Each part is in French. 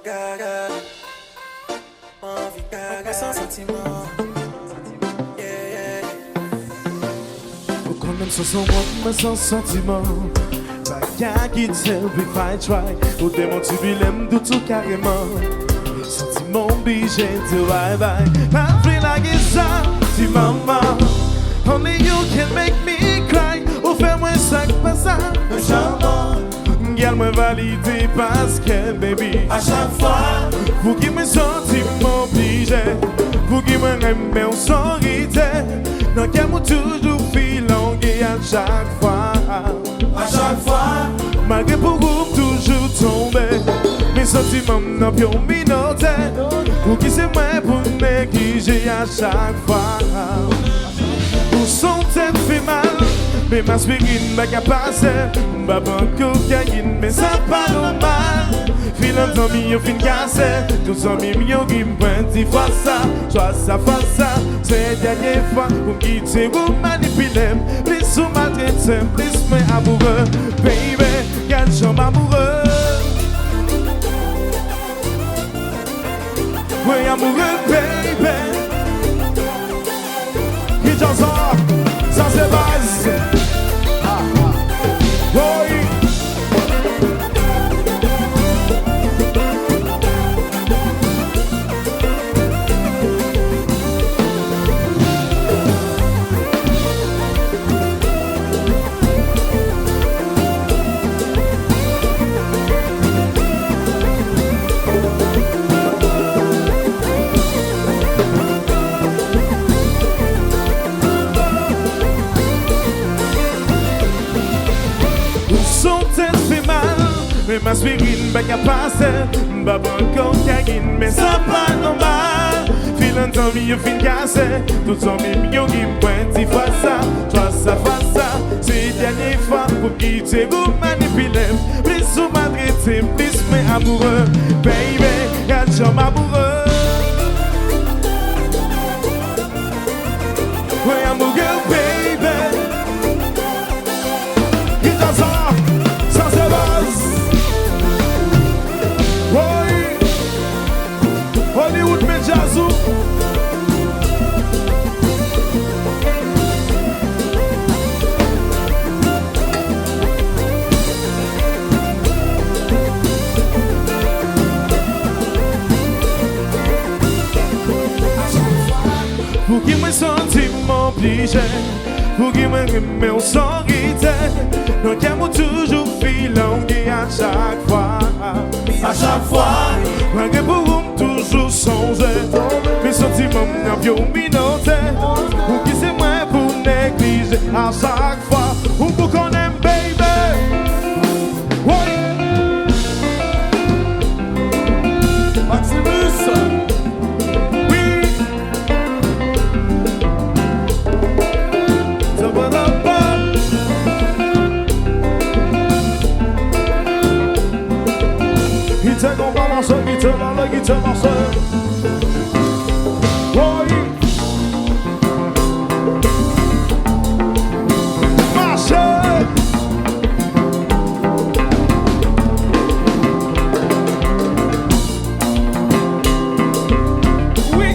gaga. Envie gaga sans sentiment. Yeah, yeah. Faut qu'on aime sans son monde, mais sans sentiment. Pas qu'à qui tell me if I try. Ou démonter lui l'aime tout carrément. Sentiment obligé de bye bye. I feel like it's si maman. Only you can make me cry. Ou fais-moi ça que pas ça. Un charbon. Girl me valide parce que baby. À chaque fois. Vous qui me sentiment obligé. Vous qui me aimez en sorite. Non qu'elle m'a toujours filongué à chaque fois. À chaque fois. Malgré pour vous toujours tomber. Mes sentiments n'ont plus minoté. Vous qui c'est moi pour négliger à chaque fois. Vous sentez fait mal. Mais ma aspirine m'a qu'à passer. Ma banque cocaïne, mais ça pas normal. Filant en mi, au fin cassé. Tous en mi, au qui me pointe, il faut ça. Soit ça, face ça. C'est la dernière fois. Vous me quittez, vous manipulez. Plus vous maltraitez, plus mais amoureux. Baby, quel champ amoureux. Oui, amoureux, baby. Qui j'en sort, ça c'est base. Oui. Mais ma aspirine pas qu'à passer. Ma banque cocaïne, mais ça pas normal. Filant en vie, au fin cassé. Tout en mignon qui me pointe, il faut ça. Toi ça, face ça. C'est la dernière fois pour quitter, vous manipulez. Plus vous maltraitez, plus mais amoureux. Baby, y'a de gens amoureux. Oui, amoureux, baby. Qui t'en sort, ça se base. Hollywood me jazzou. Pour qui me sentiment obligé. Pour qui me remet au sorite. Non qu'elle m'a toujours filongué à chaque fois. À chaque fois. Malgré pour vous toujours songer. Mes sentiments n'ont plus minoté. Pour qui c'est moi pour négliger à chaque fois. Ou pour qu'on aime baby. Oui. Maximus. Oui. Ça va là pas. Il te qu'on va marcher, il te va là, il te marche. Oui. Marche. Oui.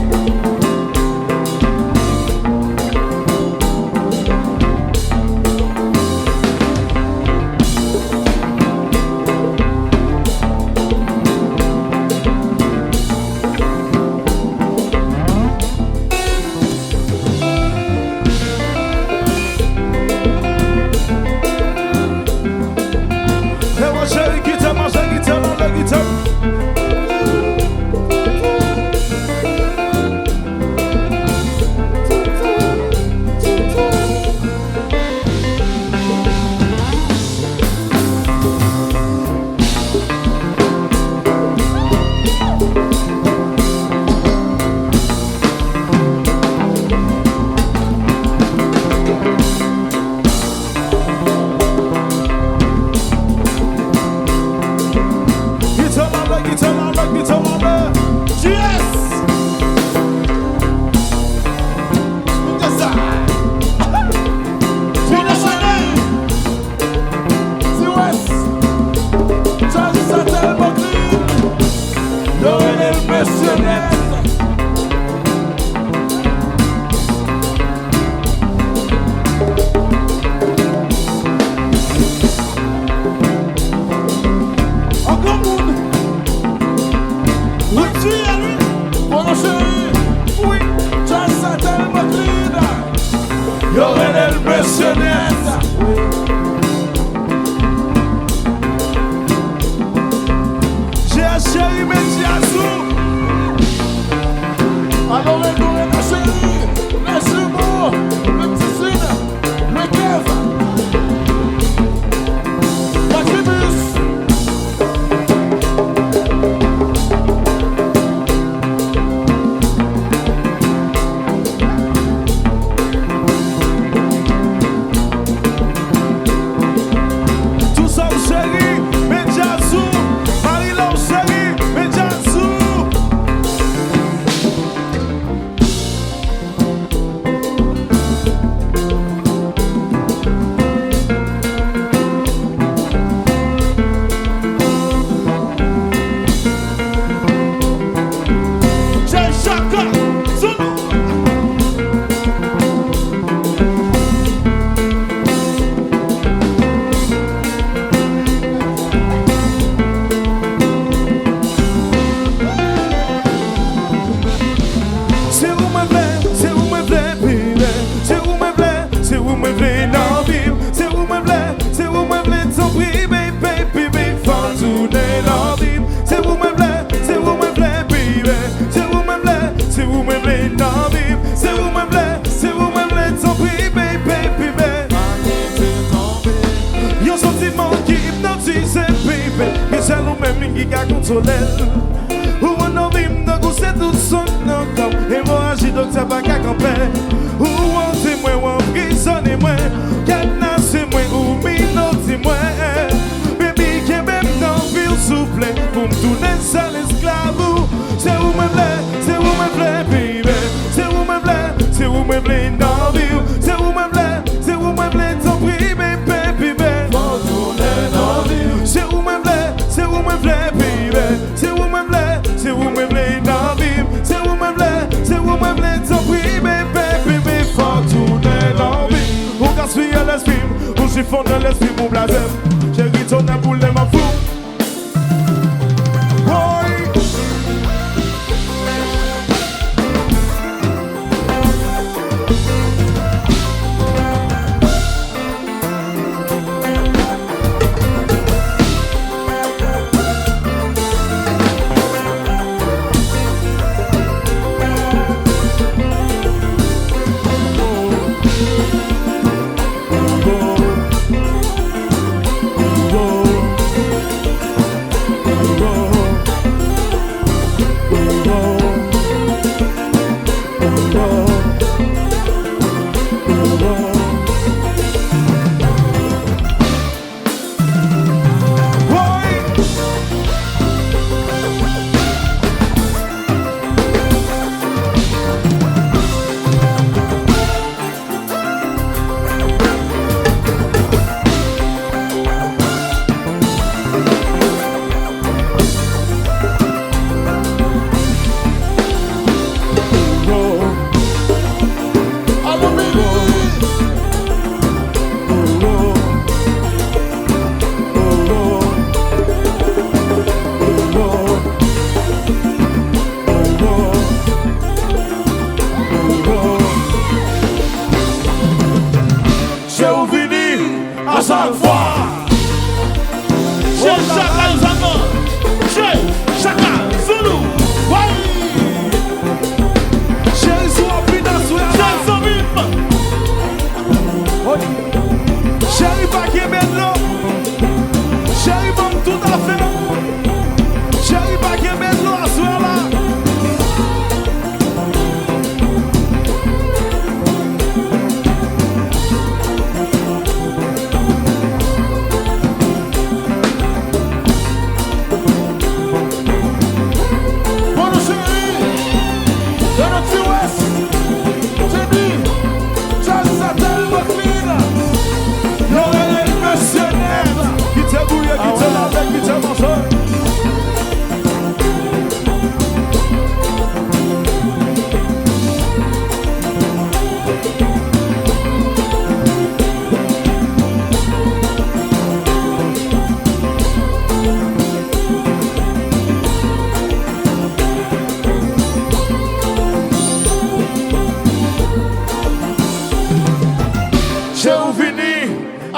même qui a contrôlé. Ou on a vu me c'est tout son nom comme hémorragie donc ça va qu'à camper. Ou on témoin ou on prisonnier moi, cadenassé moi ou minoté moi. Baby qui même dans ville souffle pour me tourner ça l'esclave. C'est où me plaît, c'est où me plaît, baby. C'est où me plaît, c'est où me plaît dans ville. C'est où me plaît, c'est où me plaît ton prix, baby, baby. Faut tourner dans ville. C'est où me plaît, c'est où me plaît, baby. C'est où me plaît, c'est où me plaît dans ville. C'est où me plaît, c'est où me plaît ton prix, baby. Faut tourner dans ville. Ou gaspiller l'esprit, ou chiffonner l'esprit, mon blasème. J'ai ri ton boule de ma fou. À chaque fois, J'ai Chaka Zama, j'ai Chaka Zulu, Chérie, sois plus dans ce j'ai Zomim, chérie, pas qui est belle, chérie, bon, tout à fait. Chérie, pas qui est belle, à ce là.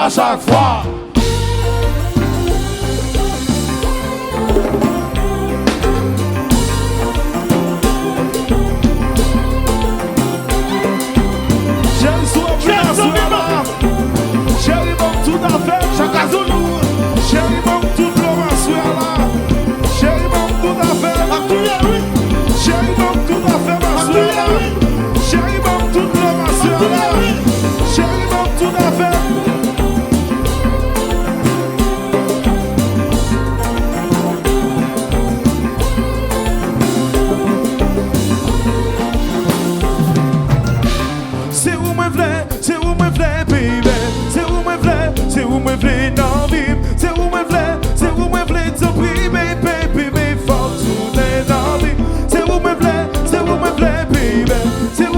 à chaque fois. Chérie, bon, tout à fait. Chaka Zulu, Chérie, bon, tout le soir là. Chérie, bon, tout à fait. Chérie, bon, tout à fait, ma soeur là. Chérie, bon, tout le soir là. Chérie, bon, tout à fait. C'est où me plaît, baby. C'est où me plaît, dans vie. C'est où me plaît, ton prix, baby, faut tourner dans vie. C'est où me plaît, baby. C'est où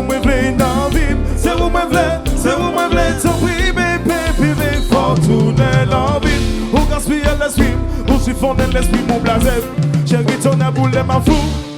me plaît, dans vie. C'est où me plaît, ton prix, baby, faut tourner dans vie. Ou gaspiller l'esprit, ou chiffonner l'esprit, mon blasé. Chérie, ton boule de ma fou.